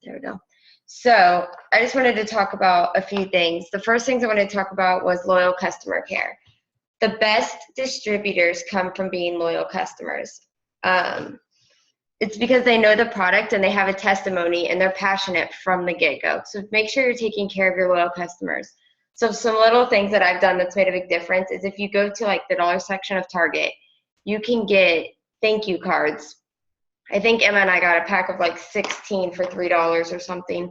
There we go. So I just wanted to talk about a few things. The first things I wanted to talk about was loyal customer care. The best distributors come from being loyal customers. It's because they know the product and they have a testimony and they're passionate from the get-go. So make sure you're taking care of your loyal customers. So some little things that I've done that's made a big difference is if you go to like the dollar section of Target, you can get thank you cards. I think Emma and I got a pack of like 16 for $3 or something.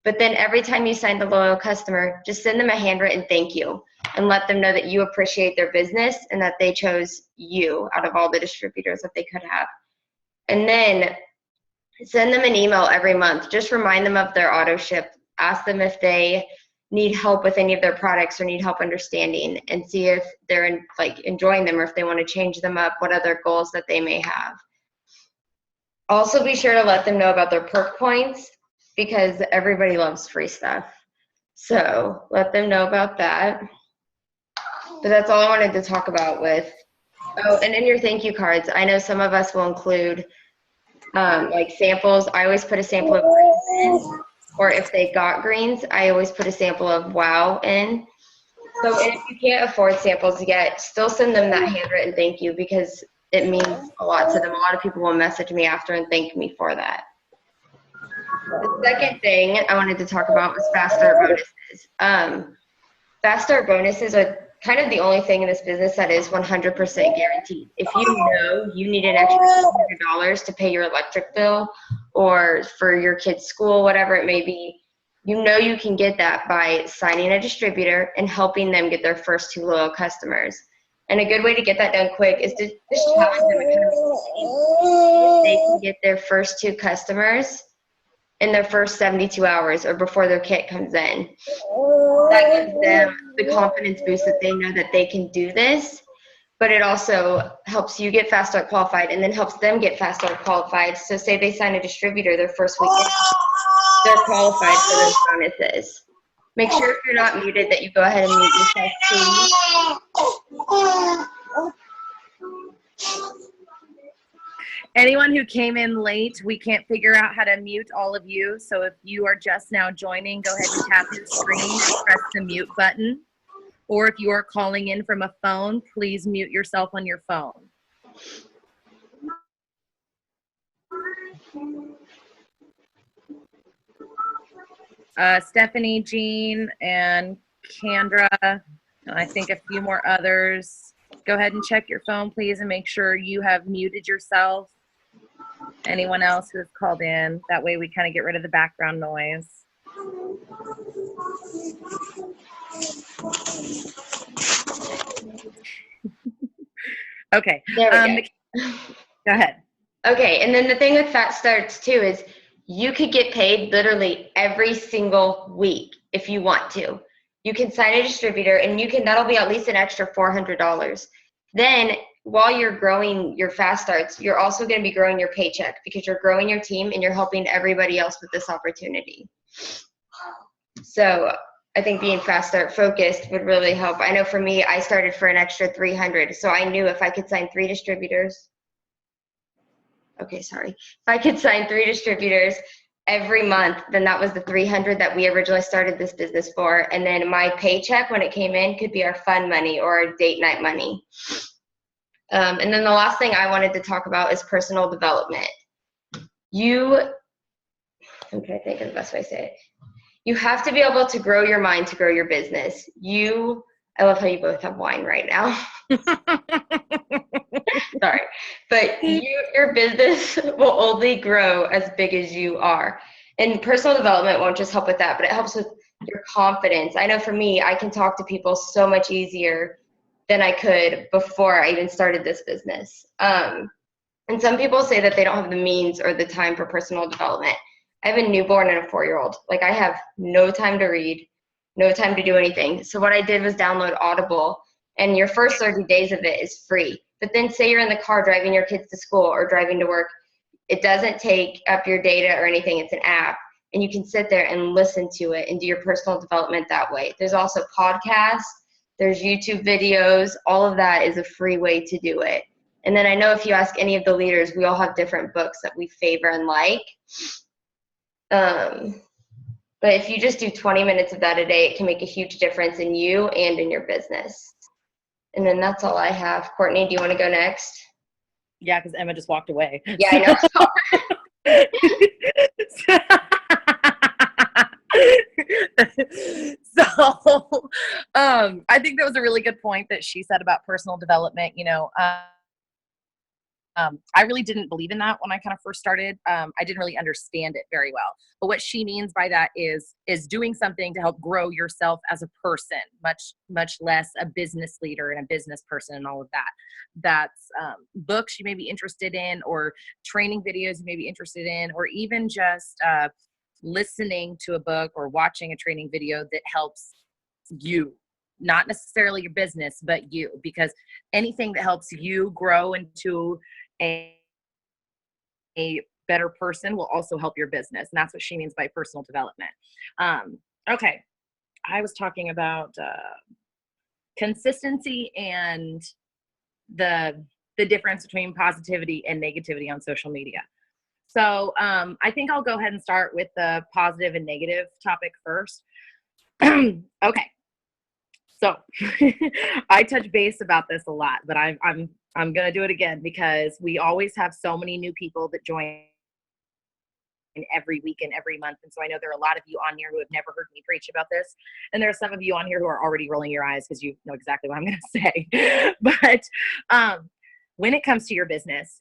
But then every time you sign the loyal customer, just send them a handwritten thank you and let them know that you appreciate their business and that they chose you out of all the distributors that they could have. And then send them an email every month. Just remind them of their auto ship. Ask them if they need help with any of their products or need help understanding, and see if they're enjoying them or if they want to change them up, what other goals that they may have. Also be sure to let them know about their perk points because everybody loves free stuff. So let them know about that. But that's all I wanted to talk about with, oh, and in your thank you cards, I know some of us will include like samples. I always put a sample of greens in, or if they got greens, I always put a sample of wow in. So if you can't afford samples yet, still send them that handwritten thank you because it means a lot to them. A lot of people will message me after and thank me for that. The second thing I wanted to talk about was fast start bonuses. Fast start bonuses are kind of the only thing in this business that is 100% guaranteed. If you know you need an extra $200 to pay your electric bill or for your kid's school, whatever it may be, you know you can get that by signing a distributor and helping them get their first 2 loyal customers. And a good way to get that done quick is to just challenge them and kind of see if they can get their first 2 customers in their first 72 hours or before their kit comes in. That gives them the confidence boost that they know that they can do this, but it also helps you get fast start qualified and then helps them get fast start qualified. So say they sign a distributor their first weekend, they're qualified for those bonuses. Make sure if you're not muted that you go ahead and mute yourself, please. Anyone who came in late, we can't figure out how to mute all of you. So if you are just now joining, go ahead and tap your screen and press the mute button. Or if you are calling in from a phone, please mute yourself on your phone. Stephanie, Jean, and Kendra, and I think a few more others. Go ahead and check your phone, please, and make sure you have muted yourself. Anyone else who has called in, that way we kind of get rid of the background noise. Okay. There we go. Go ahead. Okay, and then the thing with fast starts too is you could get paid literally every single week if you want to. You can sign a distributor and that'll be at least an extra $400. Then while you're growing your fast starts, you're also going to be growing your paycheck because you're growing your team and you're helping everybody else with this opportunity. So I think being fast start focused would really help. I know for me, I started for an extra $300. So I knew if I could sign 3 distributors, if I could sign 3 distributors every month, then that was the $300 that we originally started this business for. And then my paycheck when it came in could be our fun money or our date night money. And then the last thing I wanted to talk about is personal development. I'm trying to think of the best way to say it. You have to be able to grow your mind to grow your business. I love how you both have wine right now. Sorry. But your business will only grow as big as you are. And personal development won't just help with that, but it helps with your confidence. I know for me, I can talk to people so much easier than I could before I even started this business. And some people say that they don't have the means or the time for personal development. I have a newborn and a 4-year-old. Like I have no time to read, no time to do anything. So what I did was download Audible, and your first 30 days of it is free. But then say you're in the car driving your kids to school or driving to work, it doesn't take up your data or anything. It's an app, and you can sit there and listen to it and do your personal development that way. There's also podcasts. There's YouTube videos. All of that is a free way to do it. And then I know if you ask any of the leaders, we all have different books that we favor and like. But if you just do 20 minutes of that a day, it can make a huge difference in you and in your business. And then that's all I have. Courtney, do you want to go next? Yeah, because Emma just walked away. Yeah, I know. So I think that was a really good point that she said about personal development. I really didn't believe in that when I kind of first started. I didn't really understand it very well. But what she means by that is doing something to help grow yourself as a person, much less a business leader and a business person and all of that. That's books you may be interested in, or training videos you may be interested in, or even just listening to a book or watching a training video that helps you, not necessarily your business, but you, because anything that helps you grow into a better person will also help your business. And that's what she means by personal development. Okay. I was talking about consistency and the difference between positivity and negativity on social media. So I think I'll go ahead and start with the positive and negative topic first. Okay. So I touch base about this a lot, but I'm going to do it again because we always have so many new people that join every week and every month. And so I know there are a lot of you on here who have never heard me preach about this. And there are some of you on here who are already rolling your eyes because you know exactly what I'm going to say. But when it comes to your business,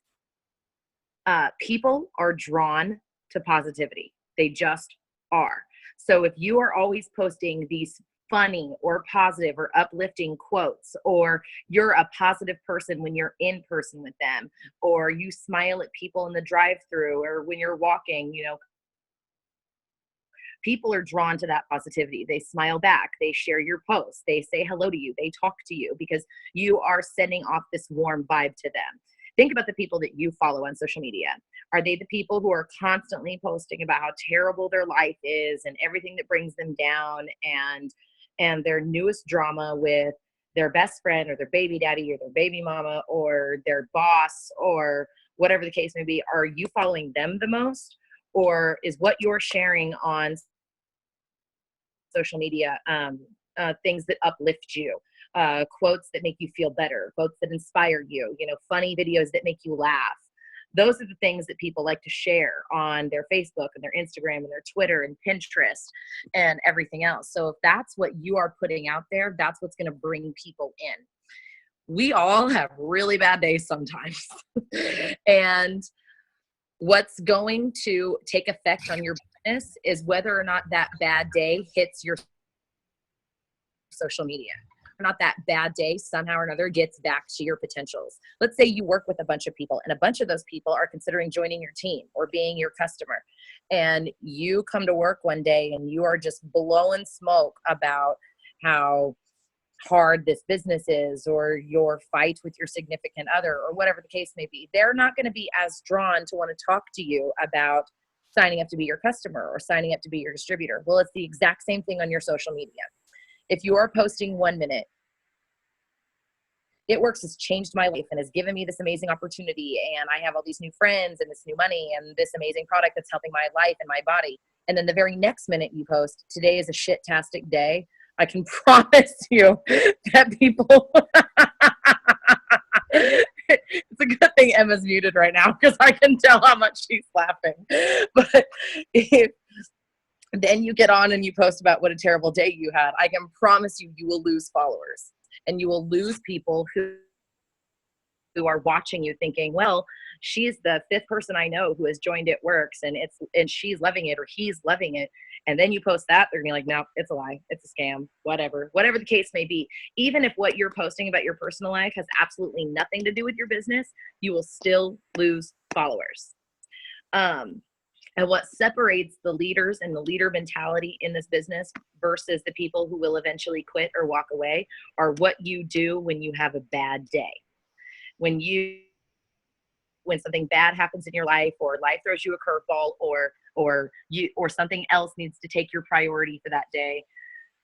people are drawn to positivity. They just are. So if you are always posting these funny or positive or uplifting quotes, or you're a positive person when you're in person with them, or you smile at people in the drive-through, or when you're walking, people are drawn to that positivity. They smile back, they share your posts, they say hello to you, they talk to you because you are sending off this warm vibe to them. Think about the people that you follow on social media. Are they the people who are constantly posting about how terrible their life is and everything that brings them down, and their newest drama with their best friend or their baby daddy or their baby mama or their boss or whatever the case may be? Are you following them the most? Or is what you're sharing on social media things that uplift you, quotes that make you feel better, quotes that inspire you, funny videos that make you laugh? Those are the things that people like to share on their Facebook and their Instagram and their Twitter and Pinterest and everything else. So if that's what you are putting out there, that's what's going to bring people in. We all have really bad days sometimes. And what's going to take effect on your business is whether or not that bad day hits your social media. Or not that bad day somehow or another gets back to your potentials. Let's say you work with a bunch of people and a bunch of those people are considering joining your team or being your customer, and you come to work one day and you are just blowing smoke about how hard this business is, or your fight with your significant other, or whatever the case may be. They're not going to be as drawn to want to talk to you about signing up to be your customer or signing up to be your distributor. Well, it's the exact same thing on your social media. If you are posting 1 minute, It Works has changed my life and has given me this amazing opportunity, and I have all these new friends and this new money and this amazing product that's helping my life and my body. And then the very next minute you post, today is a shit-tastic day, I can promise you that people it's a good thing Emma's muted right now because I can tell how much she's laughing. But then you get on and you post about what a terrible day you had, I can promise you, you will lose followers, and you will lose people who are watching you thinking, well, she's the 5th person I know who has joined It Works, and she's loving it, or he's loving it. And then you post that, they're gonna be like, no, it's a lie, it's a scam, whatever the case may be. Even if what you're posting about your personal life has absolutely nothing to do with your business, you will still lose followers. And what separates the leaders and the leader mentality in this business versus the people who will eventually quit or walk away are what you do when you have a bad day. When something bad happens in your life, or life throws you a curveball, or something else needs to take your priority for that day,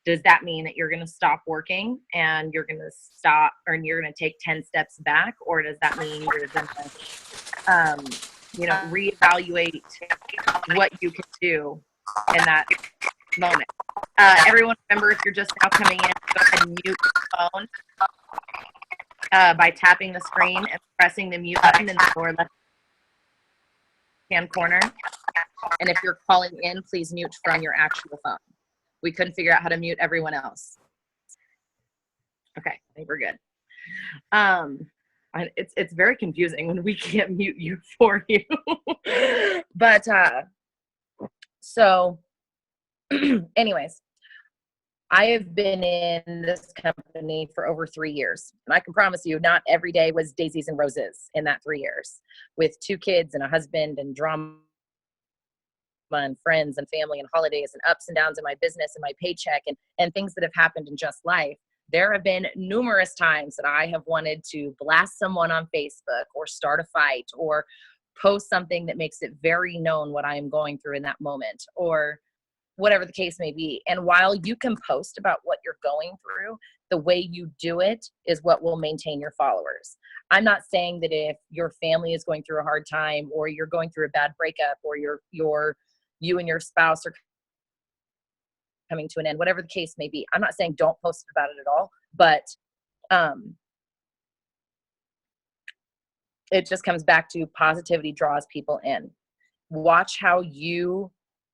does that mean that you're going to stop working and you're going to take 10 steps back? Or does that mean you're going to reevaluate what you can do in that moment. Everyone remember, if you're just now coming in, go ahead and mute your phone by tapping the screen and pressing the mute button in the lower left-hand corner. And if you're calling in, please mute from your actual phone. We couldn't figure out how to mute everyone else. Okay, I think we're good. It's very confusing when we can't mute you for you. But so anyways, I have been in this company for over 3 years. And I can promise you, not every day was daisies and roses in that 3 years, with 2 kids and a husband and drama and friends and family and holidays and ups and downs in my business and my paycheck and things that have happened in just life. There have been numerous times that I have wanted to blast someone on Facebook or start a fight or post something that makes it very known what I am going through in that moment, or whatever the case may be. And while you can post about what you're going through, the way you do it is what will maintain your followers. I'm not saying that if your family is going through a hard time, or you're going through a bad breakup, or you and your spouse are coming to an end, whatever the case may be, I'm not saying don't post about it at all, but it just comes back to positivity draws people in. Watch how you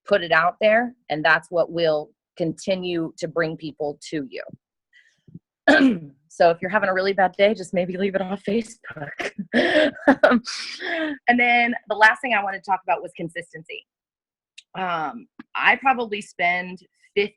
put it out there, and that's what will continue to bring people to you. So if you're having a really bad day, just maybe leave it off Facebook. And then the last thing I wanted to talk about was consistency. I probably spend 50%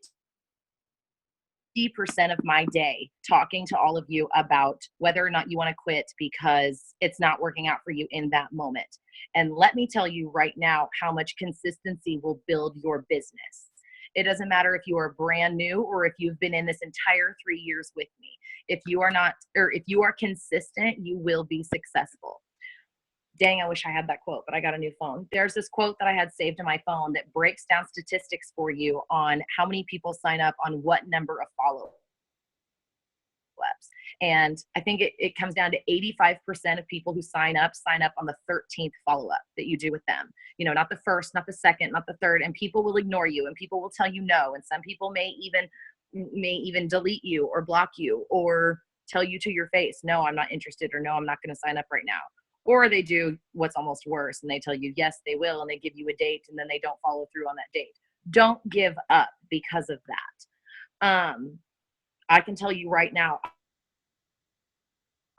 of my day talking to all of you about whether or not you want to quit because it's not working out for you in that moment. And let me tell you right now how much consistency will build your business. It doesn't matter if you are brand new or if you've been in this entire 3 years with me. If you are not, or if you are consistent, you will be successful. Dang, I wish I had that quote, but I got a new phone. There's this quote that I had saved in my phone that breaks down statistics for you on how many people sign up on what number of follow-ups. And I think it comes down to 85% of people who sign up on the 13th follow-up that you do with them. You know, not the first, not the second, not the third. And people will ignore you, and people will tell you no. And some people may even delete you or block you or tell you to your face, no, I'm not interested, or no, I'm not going to sign up right now. Or they do what's almost worse, and they tell you, yes, they will, and they give you a date, and then they don't follow through on that date. Don't give up because of that. I can tell you right now,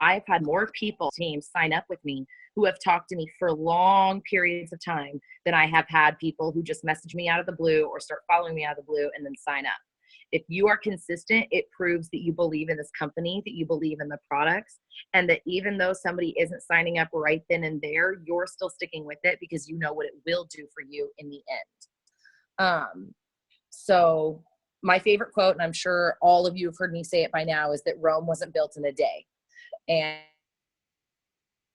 I've had more people, teams, sign up with me who have talked to me for long periods of time than I have had people who just message me out of the blue or start following me out of the blue and then sign up. If you are consistent, it proves that you believe in this company, that you believe in the products, and that even though somebody isn't signing up right then and there, you're still sticking with it because you know what it will do for you in the end. So my favorite quote, and I'm sure all of you have heard me say it by now, is that Rome wasn't built in a day.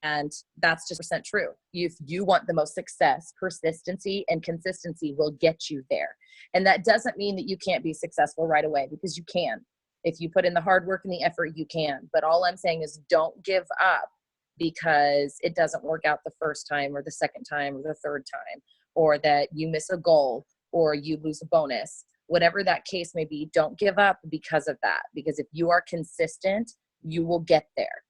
And that's just % true. If you want the most success, persistency and consistency will get you there. And that doesn't mean that you can't be successful right away, because you can. If you put in the hard work and the effort, you can. But all I'm saying is don't give up because it doesn't work out the first time or the second time or the third time, or that you miss a goal or you lose a bonus. Whatever that case may be, don't give up because of that. Because if you are consistent, you will get there.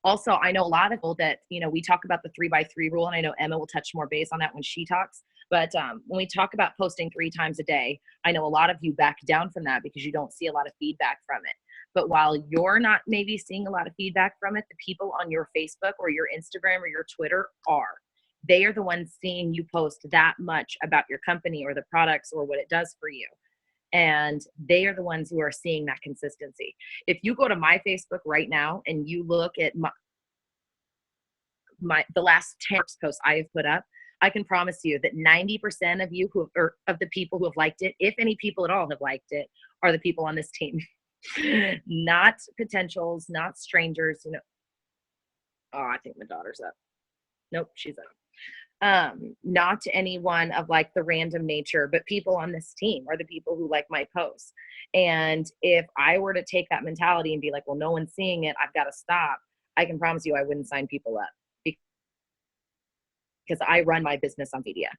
Also, I know a lot of people that, we talk about the 3x3 rule, and I know Emma will touch more base on that when she talks. But when we talk about posting 3 times a day, I know a lot of you back down from that because you don't see a lot of feedback from it. But while you're not maybe seeing a lot of feedback from it, the people on your Facebook or your Instagram or your Twitter are. They are the ones seeing you post that much about your company or the products or what it does for you. And they are the ones who are seeing that consistency. If you go to my Facebook right now and you look at the last 10 posts I have put up, I can promise you that 90% of you of the people who have liked it, if any people at all have liked it, are the people on this team. Not potentials, not strangers. Oh, I think my daughter's up. Nope, she's up. Not to anyone of like the random nature, but people on this team are the people who like my posts. And if I were to take that mentality and be like, well, no one's seeing it, I've got to stop, I can promise you I wouldn't sign people up because I run my business on media.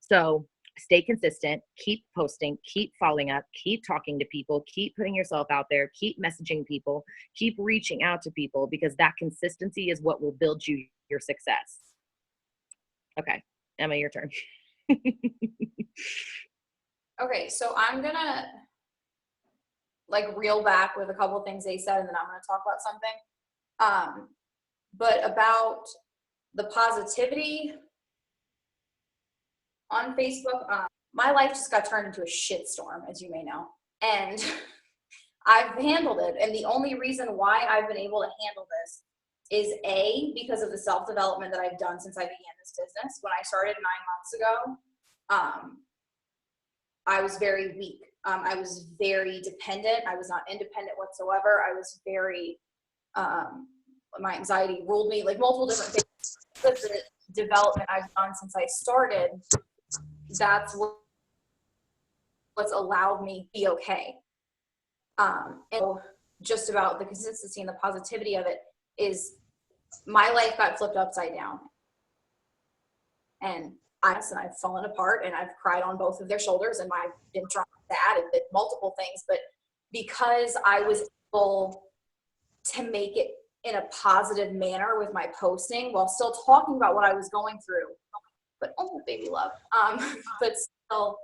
So stay consistent, keep posting, keep following up, keep talking to people, keep putting yourself out there, keep messaging people, keep reaching out to people, because that consistency is what will build you your success. Okay, Emma, your turn. Okay, so I'm gonna like reel back with a couple of things they said, and then I'm gonna talk about something. But about the positivity on Facebook, my life just got turned into a shitstorm, as you may know. And I've handled it. And the only reason why I've been able to handle this is A, because of the self-development that I've done since I began this business. When I started 9 months ago, I was very weak. I was very dependent. I was not independent whatsoever. I was very, my anxiety ruled me, like multiple different things. With the development I've done since I started, that's what's allowed me to be okay. And just about the consistency and the positivity of it is my life got flipped upside down. And I've fallen apart, and I've cried on both of their shoulders, and I've been trying that and did multiple things. But because I was able to make it in a positive manner with my posting while still talking about what I was going through, but oh, baby love, but still,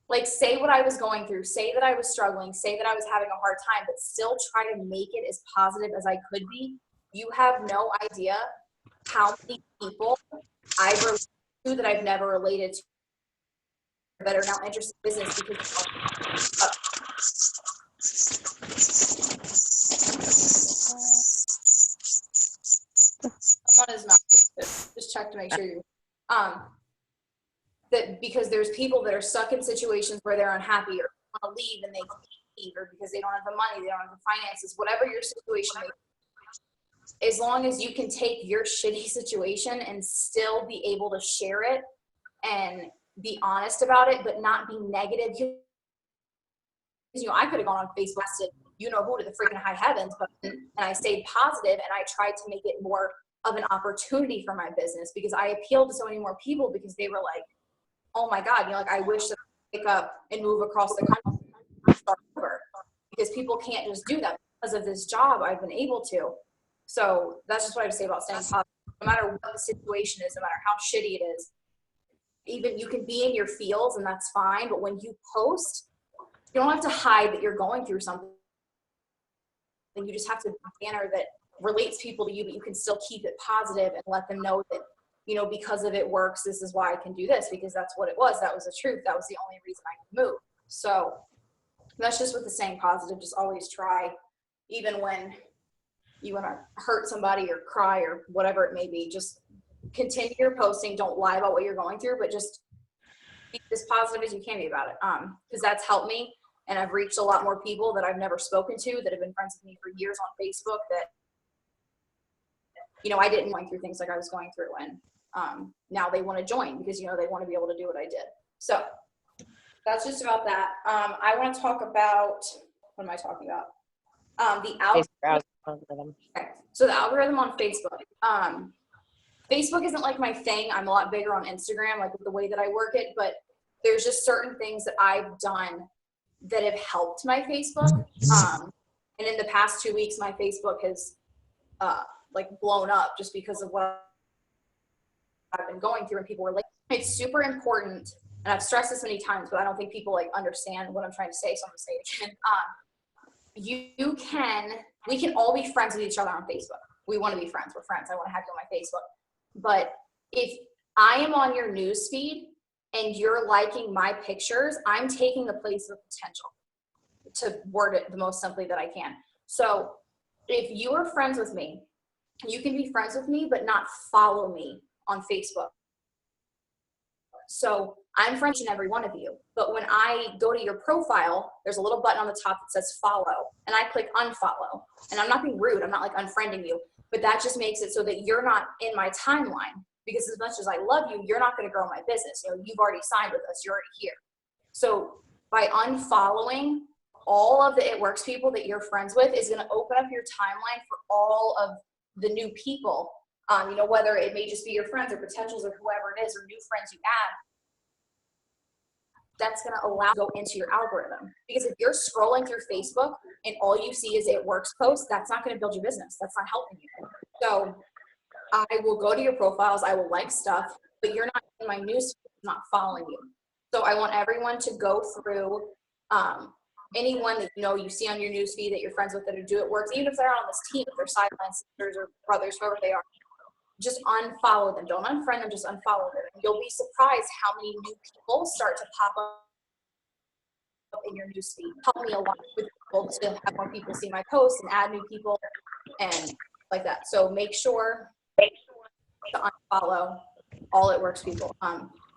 like, say what I was going through, say that I was struggling, say that I was having a hard time, but still try to make it as positive as I could be. You have no idea how many people I've related to that I've never related to that are now interested in business because someone is not just check to make sure you that because there's people that are stuck in situations where they're unhappy or want to leave and they can't leave, or because they don't have the money, they don't have the finances, whatever your situation may be. As long as you can take your shitty situation and still be able to share it and be honest about it, but not be negative. You know, I could have gone on Facebook and said, you know who, to the freaking high heavens, but and I stayed positive, and I tried to make it more of an opportunity for my business, because I appealed to so many more people, because they were like, oh my God, you know, like, I wish that I could pick up and move across the country and start over, because people can't just do that. Because of this job, I've been able to. So that's just what I have to say about staying positive. No matter what the situation is, no matter how shitty it is, even you can be in your feels, and that's fine. But when you post, you don't have to hide that you're going through something. You just have to be a manner that relates people to you, but you can still keep it positive and let them know that, you know, because of it works, this is why I can do this, because that's what it was. That was the truth. That was the only reason I could move. So that's just with the staying positive. Just always try, even when you want to hurt somebody or cry or whatever it may be, just continue your posting. Don't lie about what you're going through, but just be as positive as you can be about it. Because that's helped me. And I've reached a lot more people that I've never spoken to, that have been friends with me for years on Facebook, that, you know, I didn't going through things like I was going through. And now they want to join because, you know, they want to be able to do what I did. So that's just about that. I want to talk about, what am I talking about? The algorithm. Okay. So the algorithm on Facebook. Facebook isn't like my thing. I'm a lot bigger on Instagram, like with the way that I work it, but there's just certain things that I've done that have helped my Facebook. And in the past 2 weeks, my Facebook has like blown up just because of what I've been going through, and people were like, it's super important. And I've stressed this many times, but I don't think people like understand what I'm trying to say. So I'm gonna say it again. We can all be friends with each other on Facebook. We want to be friends. We're friends. I want to have you on my Facebook. But if I am on your news feed and you're liking my pictures, I'm taking the place of potential, to word it the most simply that I can. So if you are friends with me, you can be friends with me, but not follow me on Facebook. So I'm friends with every one of you. But when I go to your profile, there's a little button on the top that says follow, and I click unfollow. And I'm not being rude. I'm not like unfriending you, but that just makes it so that you're not in my timeline. Because as much as I love you, you're not going to grow my business. You know, you've already signed with us. You're already here. So by unfollowing all of the It Works people that you're friends with is going to open up your timeline for all of the new people, you know, whether it may just be your friends or potentials or whoever it is, or new friends you add, that's going to allow you to go into your algorithm. Because if you're scrolling through Facebook and all you see is it works posts, that's not going to build your business. That's not helping you. So I will go to your profiles, I will like stuff, but you're not in my news, not following you. So I want everyone to go through anyone that you know you see on your news feed that you're friends with that do it works, even if they're on this team, if they're sideline sisters or brothers, whoever they are, just unfollow them. Don't unfriend them, just unfollow them. And you'll be surprised how many new people start to pop up in your news feed. Help me a lot with people to have more people see my posts and add new people and like that. So make sure to unfollow all it works people.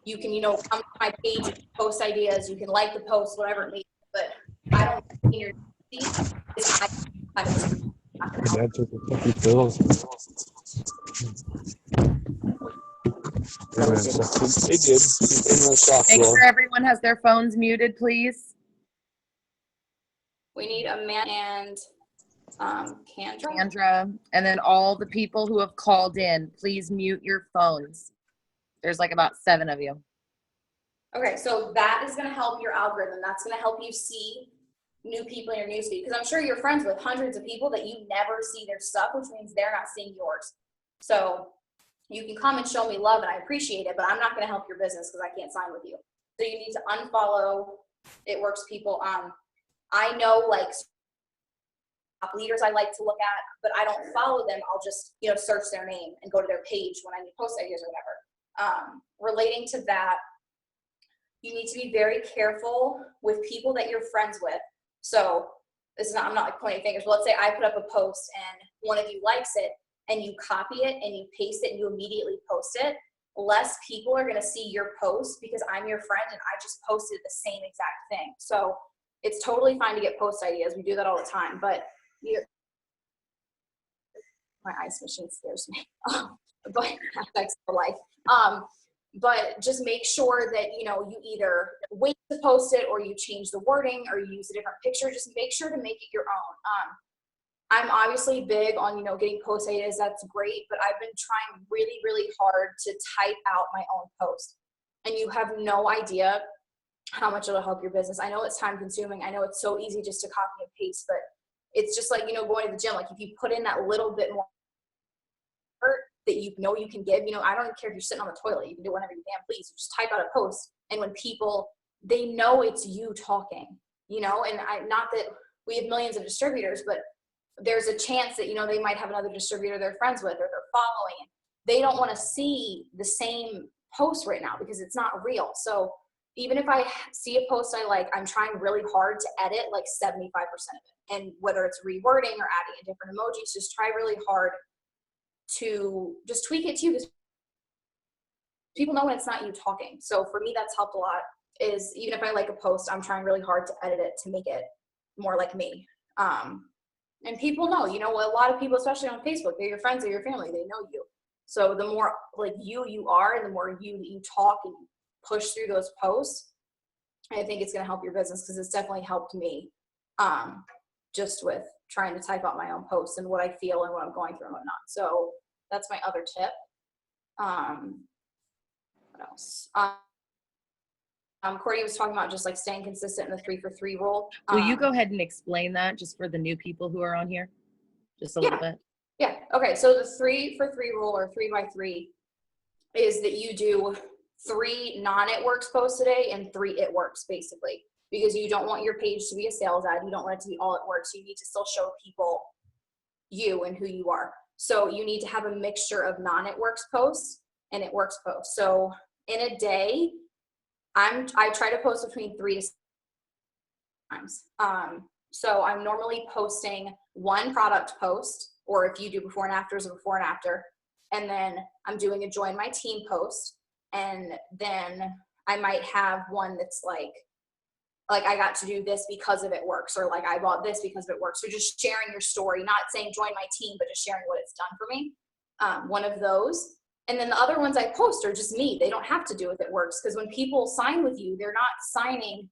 You can, you know, come to my page, post ideas, you can like the post, whatever it may be, but I don't in your feed. Dad took a couple pills. They did. Make sure everyone has their phones muted, please. We need a man and Kendra. Sandra, and then all the people who have called in, please mute your phones. There's like about 7 of you. Okay, so that is going to help your algorithm. That's going to help you see new people in your newsfeed, because I'm sure you're friends with hundreds of people that you never see their stuff, which means they're not seeing yours. So you can come and show me love, and I appreciate it, but I'm not going to help your business because I can't sign with you. So you need to unfollow It Works people. I know like top leaders I like to look at, but I don't follow them. I'll just, you know, search their name and go to their page when I need post ideas or whatever. Relating to that, you need to be very careful with people that you're friends with. So this is not, I'm not like pointing fingers, but let's say I put up a post and one of you likes it and you copy it and you paste it and you immediately post it. Less people are going to see your post because I'm your friend and I just posted the same exact thing. So it's totally fine to get post ideas. We do that all the time, but my ice machine scares me. But that's for life. But just make sure that, you know, you either wait to post it or you change the wording or you use a different picture. Just make sure to make it your own. I'm obviously big on, you know, getting post ideas. That's great. But I've been trying really, really hard to type out my own post. And you have no idea how much it'll help your business. I know it's time consuming. I know it's so easy just to copy and paste, but it's just like, you know, going to the gym. Like if you put in that little bit more effort that you know you can give, you know, I don't even care if you're sitting on the toilet. You can do whatever you damn please. You just type out a post. And when people, they know it's you talking, you know, and not that we have millions of distributors, but there's a chance that, you know, they might have another distributor they're friends with or they're following. They don't want to see the same post right now because it's not real. So even if I see a post I like, I'm trying really hard to edit like 75% of it. And whether it's rewording or adding in different emojis, just try really hard to just tweak it to you because people know when it's not you talking. So for me, that's helped a lot is even if I like a post, I'm trying really hard to edit it to make it more like me. And people know, you know, a lot of people, especially on Facebook, they're your friends or your family, they know you. So the more like you are and the more you talk and you push through those posts, I think it's going to help your business because it's definitely helped me just with trying to type out my own posts and what I feel and what I'm going through and whatnot. So that's my other tip. What else? Courtney was talking about just like staying consistent in the 3-for-3 rule. Will you go ahead and explain that just for the new people who are on here? Just a little bit. Yeah. Okay. So the 3-for-3 rule or 3x3 is that you do 3 non-it works posts a day and 3 it works basically, because you don't want your page to be a sales ad. You don't want it to be all it works. You need to still show people you and who you are. So you need to have a mixture of non-it works posts and it works posts. So in a day, I try to post between 3 to 6 times. So I'm normally posting 1 product post, or if you do before and afters, a before and after, and then I'm doing a join my team post, and then I might have one that's like I got to do this because of it works, or like I bought this because of it works. So just sharing your story, not saying join my team, but just sharing what it's done for me. One of those. And then the other ones I post are just me. They don't have to do with it works, because when people sign with you, they're not signing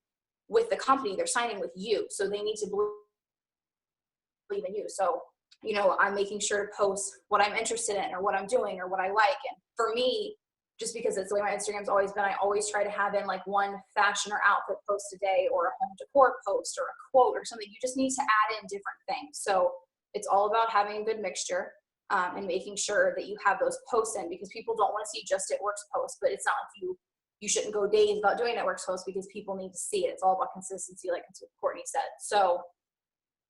with the company, they're signing with you. So they need to believe in you. So you know, I'm making sure to post what I'm interested in or what I'm doing or what I like. And for me, just because it's the way my Instagram's always been, I always try to have in like one fashion or outfit post a day or a home decor post or a quote or something. You just need to add in different things. So it's all about having a good mixture and making sure that you have those posts in, because people don't want to see just It Works posts, but it's not like you shouldn't go days without doing It Works posts, because people need to see it. It's all about consistency, like Courtney said. So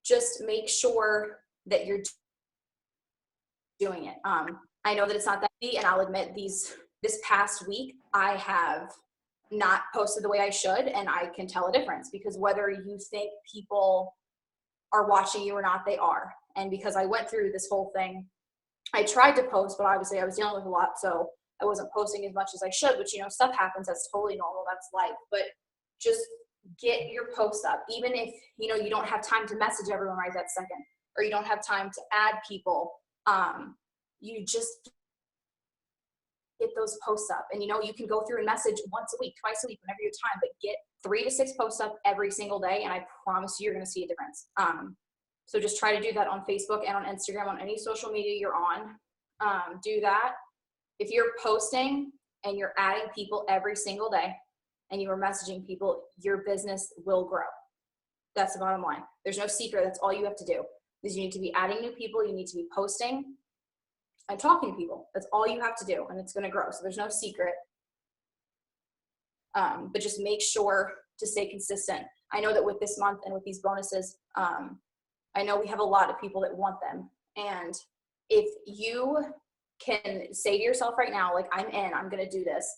just make sure that you're doing it. I know that it's not that easy, and I'll admit this past week, I have not posted the way I should, and I can tell a difference, because whether you think people are watching you or not, they are. And because I went through this whole thing, I tried to post, but obviously I was dealing with a lot, so I wasn't posting as much as I should, which, you know, stuff happens. That's totally normal. That's life. But just get your posts up, even if, you know, you don't have time to message everyone right that second, or you don't have time to add people. You just get those posts up, and, you know, you can go through and message once a week, twice a week, whenever you have time, but get 3 to 6 posts up every single day, and I promise you're going to see a difference. So just try to do that on Facebook and on Instagram, on any social media you're on. Do that. If you're posting and you're adding people every single day and you are messaging people, your business will grow. That's the bottom line. There's no secret. That's all you have to do, is you need to be adding new people. You need to be posting and talking to people. That's all you have to do, and it's going to grow. So there's no secret. But just make sure to stay consistent. I know that with this month and with these bonuses, I know we have a lot of people that want them. And if you can say to yourself right now, like, I'm going to do this.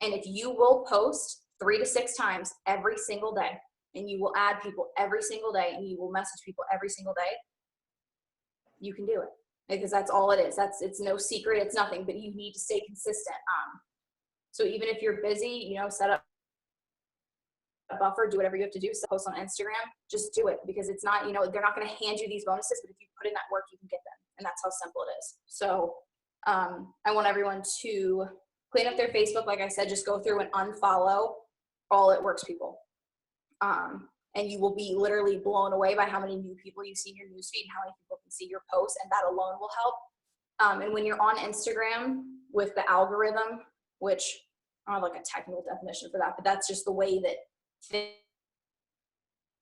And if you will post 3 to 6 times every single day, and you will add people every single day, and you will message people every single day, you can do it, because that's all it is. It's no secret. It's nothing, but you need to stay consistent. So even if you're busy, you know, set up a buffer, do whatever you have to do, post on Instagram, just do it, because it's not, you know, they're not going to hand you these bonuses, but if you put in that work, you can get them. And that's how simple it is. So I want everyone to clean up their Facebook. Like I said, just go through and unfollow all It Works people. And you will be literally blown away by how many new people you see in your newsfeed and how many people can see your posts, and that alone will help. And when you're on Instagram with the algorithm, which I don't have like a technical definition for that, but that's just the way that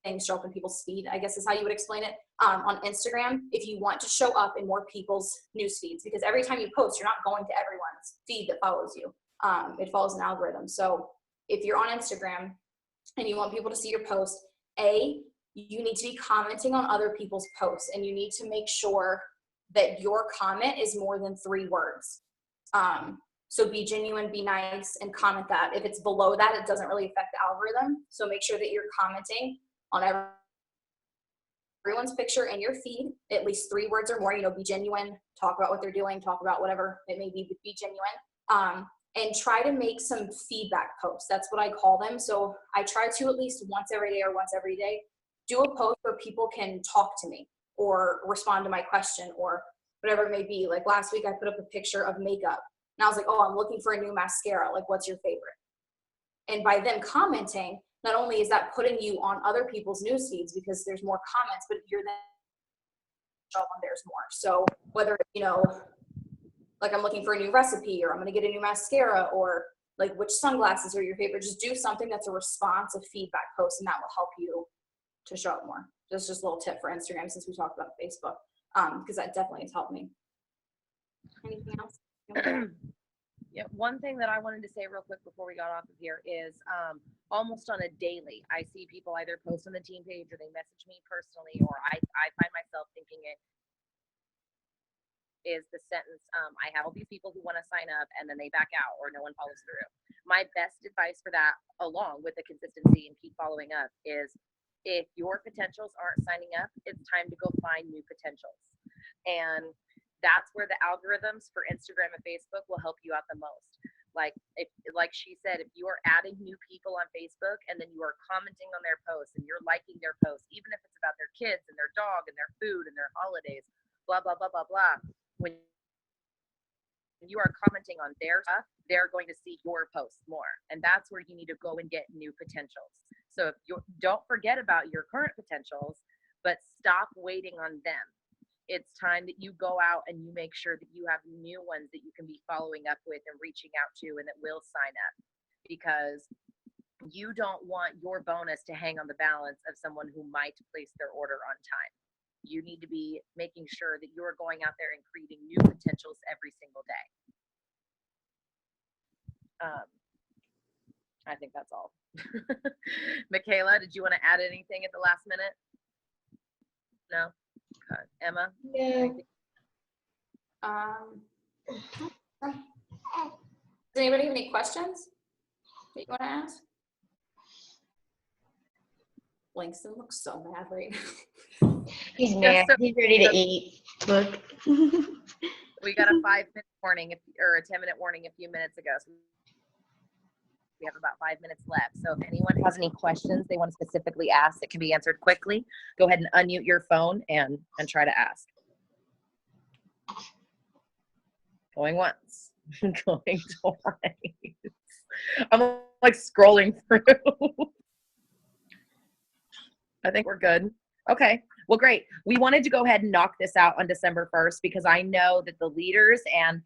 things show up in people's feed, I guess is how you would explain it. On Instagram, if you want to show up in more people's news feeds, because every time you post, you're not going to everyone's feed that follows you. It follows an algorithm. So if you're on Instagram and you want people to see your post, you need to be commenting on other people's posts, and you need to make sure that your comment is more than 3 words. So be genuine, be nice, and comment that. If it's below that, it doesn't really affect the algorithm. So make sure that you're commenting on everyone's picture in your feed, at least 3 words or more. You know, be genuine, talk about what they're doing, talk about whatever it may be, but be genuine. And try to make some feedback posts. That's what I call them. So I try to, at least once every day or once every day, do a post where people can talk to me or respond to my question or whatever it may be. Like last week, I put up a picture of makeup. And I was like, oh, I'm looking for a new mascara. Like, what's your favorite? And by them commenting, not only is that putting you on other people's news feeds because there's more comments, but you're then show up on theirs more. So whether, you know, like I'm looking for a new recipe, or I'm going to get a new mascara, or like which sunglasses are your favorite, just do something that's a responsive feedback post, and that will help you to show up more. That's just a little tip for Instagram, since we talked about Facebook, because that definitely has helped me. Anything else? Yeah, one thing that I wanted to say real quick before we got off of here is almost on a daily, I see people either post on the team page or they message me personally, or I find myself thinking it is the sentence, I have all these people who want to sign up and then they back out or no one follows through. My best advice for that, along with the consistency and keep following up, is if your potentials aren't signing up, it's time to go find new potentials. And that's where the algorithms for Instagram and Facebook will help you out the most. Like she said, if you are adding new people on Facebook and then you are commenting on their posts and you're liking their posts, even if it's about their kids and their dog and their food and their holidays, blah, blah, blah, blah, blah. When you are commenting on their stuff, they're going to see your posts more. And that's where you need to go and get new potentials. So if you don't forget about your current potentials, but stop waiting on them. it's time that you go out and you make sure that you have new ones that you can be following up with and reaching out to and that will sign up, because you don't want your bonus to hang on the balance of someone who might place their order on time. You need to be making sure that you're going out there and creating new potentials every single day. I think that's all. Michaela, did you want to add anything at the last minute? No? Okay. Emma? No. Does anybody have any questions that you want to ask? Langston looks so mad right now. He's mad. so- He's ready to eat. Look. We got a 5-minute warning or a 10-minute warning a few minutes ago. So we have about 5 minutes left. So if anyone has any questions they want to specifically ask that can be answered quickly, go ahead and unmute your phone and try to ask. Going once, going twice. I'm like scrolling through. I think we're good. Okay, well, great. We wanted to go ahead and knock this out on December 1st because I know that the leaders and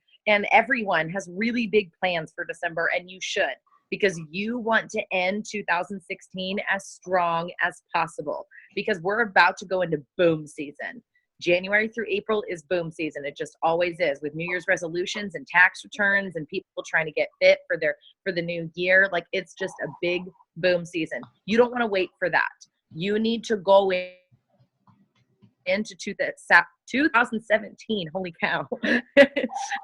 everyone has really big plans for December, and you should, because you want to end 2016 as strong as possible, because we're about to go into boom season. January through April is boom season. It just always is, with New Year's resolutions and tax returns and people trying to get fit for the new year. Like, it's just a big boom season. You don't want to wait for that. You need to go into 2017, holy cow,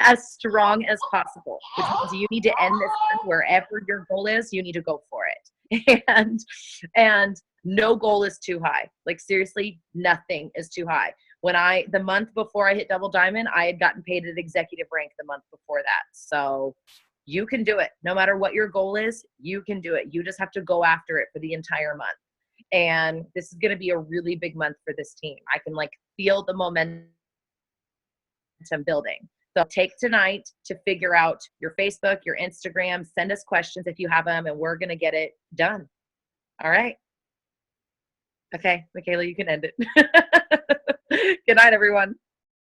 as strong as possible, which means you need to end this month wherever your goal is. You need to go for it. And no goal is too high. Like, seriously, nothing is too high. The month before I hit double diamond, I had gotten paid at executive rank the month before that. So you can do it. No matter what your goal is, you can do it. You just have to go after it for the entire month. And this is going to be a really big month for this team. I can feel the momentum building. So take tonight to figure out your Facebook, your Instagram, send us questions if you have them, and we're going to get it done. All right. Okay, Michaela, you can end it. Good night, everyone.